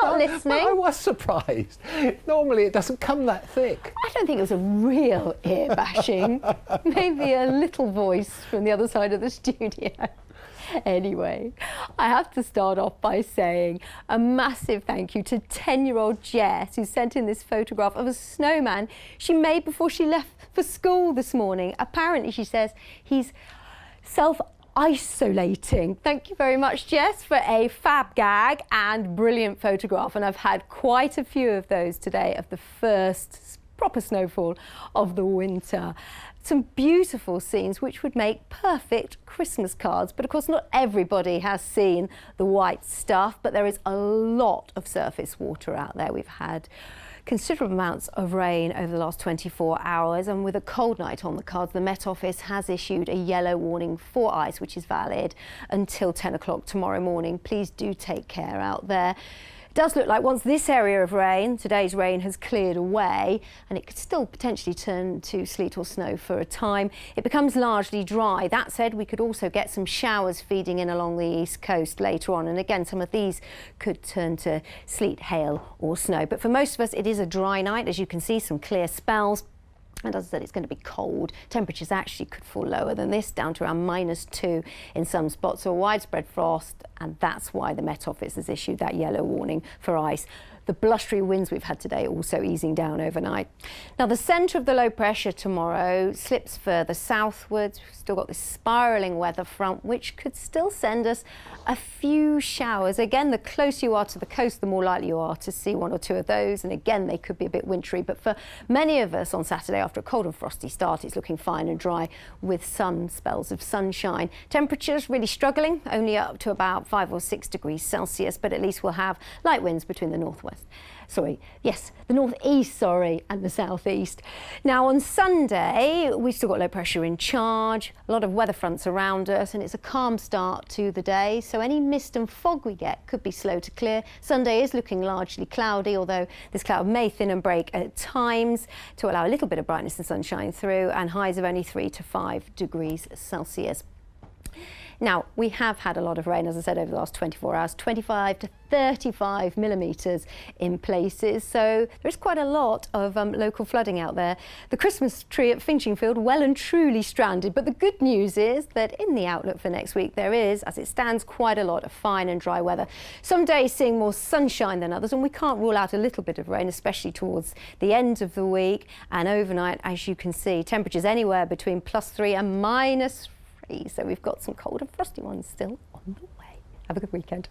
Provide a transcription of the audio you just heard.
not listening. I was surprised. Normally it doesn't come that thick. I don't think it was a real ear bashing. Maybe a little voice from the other side of the studio. Anyway, I have to start off by saying a massive thank you to 10-year-old Jess, who sent in this photograph of a snowman she made before she left for school this morning. Apparently, she says, he's self-isolating. Thank you very much, Jess, for a fab gag and brilliant photograph. And I've had quite a few of those today of the first proper snowfall of the winter. Some beautiful scenes which would make perfect Christmas cards. But of course, not everybody has seen the white stuff, but there is a lot of surface water out there. We've had considerable amounts of rain over the last 24 hours, and with a cold night on the cards, the Met Office has issued a yellow warning for ice, which is valid until 10 o'clock tomorrow morning. Please do take care out there. It does look like once this area of rain, today's rain, has cleared away, and it could still potentially turn to sleet or snow for a time, it becomes largely dry. That said, we could also get some showers feeding in along the east coast later on, and again, some of these could turn to sleet, hail or snow. But for most of us, it is a dry night. As you can see, some clear spells. And as I said, it's going to be cold. Temperatures actually could fall lower than this, down to around -2 in some spots, so a widespread frost, and that's why the Met Office has issued that yellow warning for ice. The blustery winds we've had today also easing down overnight. Now, the centre of the low pressure tomorrow slips further southwards. We've still got this spiralling weather front, which could still send us a few showers. Again, the closer you are to the coast, the more likely you are to see one or two of those. And again, they could be a bit wintry. But for many of us on Saturday, after a cold and frosty start, it's looking fine and dry with some spells of sunshine. Temperatures really struggling, only up to about 5 or 6 degrees Celsius, but at least we'll have light winds between the northwest. The northeast, and the southeast. Now, on Sunday, we've still got low pressure in charge, a lot of weather fronts around us, and it's a calm start to the day, so any mist and fog we get could be slow to clear. Sunday is looking largely cloudy, although this cloud may thin and break at times to allow a little bit of brightness and sunshine through, and highs of only 3 to 5 degrees Celsius. Now, we have had a lot of rain, as I said, over the last 24 hours, 25 to 35 millimetres in places. So there is quite a lot of local flooding out there. The Christmas tree at Finchingfield, well and truly stranded. But the good news is that in the outlook for next week, there is, as it stands, quite a lot of fine and dry weather. Some days seeing more sunshine than others, and we can't rule out a little bit of rain, especially towards the end of the week. And overnight, as you can see, temperatures anywhere between +3 and -3. So we've got some cold and frosty ones still on the way. Have a good weekend.